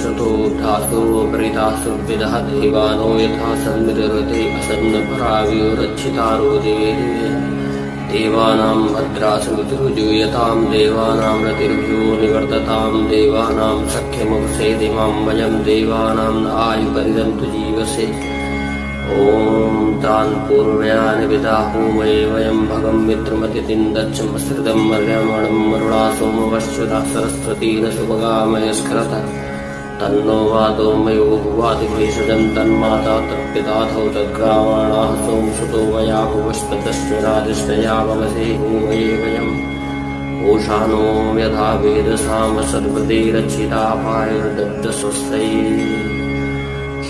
श्रुतो धासो परितासो विदः देवानो यथा सन्निर्वते असन्नपराविरच्छितारो देवे देवानां भद्रासमितिर्जूयतां देवानां रतिर्भ्यो निवर्ततां देवानां सख्यमुपसेदिमां वयं देवानां आयुपरिदन्तु जीवसे ॐ तान् पूर्वयानि विदाहुमये वयं भगं मित्रमतिथिं दक्षमसृतं मर्यमणं मरुणा सोमवश्वतः सरस्वती न सुभगामयस्कृत तन्नो वातो मयो वातिभैषजं तन्माता तत्पिताथौ तद्ग्रामाणाः सोमसुतो वयाहुवश्वतश्चरादिष्टया वमसे भूमये वयम् ओषानो यथा वेदसाम सर्वते रक्षितापायुर्दत्तस्वस्यै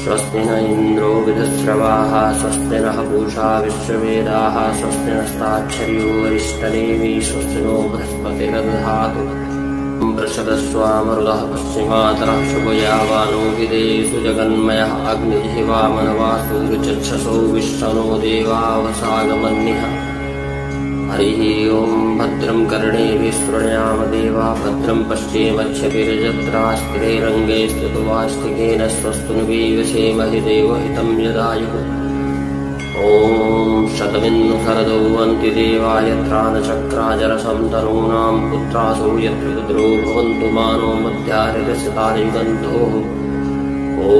स्वस्ति न इन्द्रो विधस्रवाः स्वस्ति नः पूषा विश्ववेदाः स्वस्ति नस्ताक्षर्यो वरिष्ठदेवी स्वस्ति नो बृहस्पतिर्दधातु वृषदस्वामरुदः पश्चिमातरः शुभयावानो विदेषु जगन्मयः अग्निजिह्वामनवासु ऋचक्षसो विश्वनो देवावसागमन्यः हरिः ॐ भद्रं कर्णेभिः शृणुयाम देवा भद्रं पश्येमच्छभिर्जत्रास्त्रिरङ्गे स्तुत्वास्तिकेन स्वस्तुनुवीवसेमहि देवहितं यदायुः ॐ शतमिन्नु शरदौ अन्ति देवा यत्रानचक्राजरसं तनूनां पुत्रासो यत्र रुद्रो भवन्तु मानो मध्यारितस्तारयुगन्धोः ॐ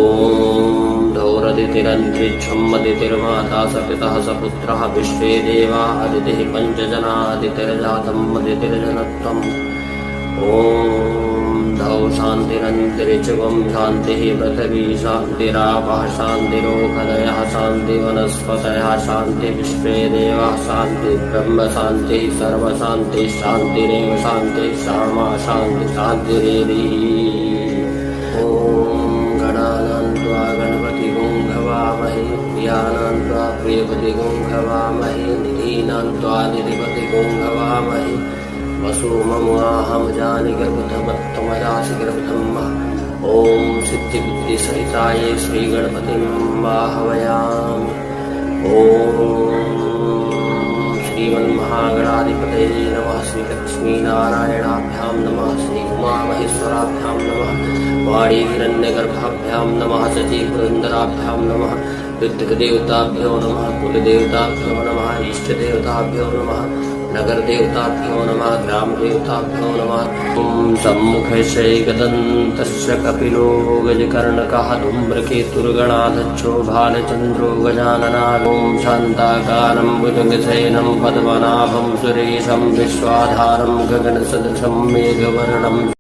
धौरदितिरन्तरिक्षं मदितिर्माता स पितः स पुत्रः विश्वे देवा अदितिः पञ्चजना अदितिर्जातं मदितिर्जनत्वम् ॐ धौ शान्तिरन्तरिक्षं शान्तिः पृथिवी शान्तिरापः शान्तिरोखदयः शान्तिवनस्पतयः शान्तिविश्वे देवाः शान्तिर्ब्रह्म शान्तिः सर्वशान्तिः शान्तिरेव शान्तिः श्यामा शान्तिः शान्तिरेवि ॐ गणानान्त्वा गणपतिगुं घवामहे प्रियानान्त्वा प्रियपतिगुं घवामहे निधीनान्त्वा निधिपतिगुं घवामहे वसुममुहाहमजानि गर्भतमत्तमयासि गर्भतम् ॐ सिद्धिबुद्धिसहिताय श्रीगणपतिं वाहवयामि ॐ श्रीमन्महागणाधिपतये नमः श्रीलक्ष्मीनारायणाभ्यां नमः श्रीउमामहेश्वराभ्यां नमः वाणीहिरण्यगर्भाभ्यां नमः शचीपुरन्दराभ्यां नमः पितृदेवताभ्यो नमः कुलदेवताभ्यो नमः इष्टदेवताभ्यो नमः नगरदेवताभ्यो नमः ग्रामदेवताभ्यो नमः ॐ सम्मुखैषैकदन्तस्य कपिलो गजकर्णकः धूम्रकेतुर्गणाधच्छो भालचन्द्रो गजाननागो शान्ताकारं भुजगशयनं पद्मनाभं सुरेशं विश्वाधारं गगनसदृशं मेघवर्णम्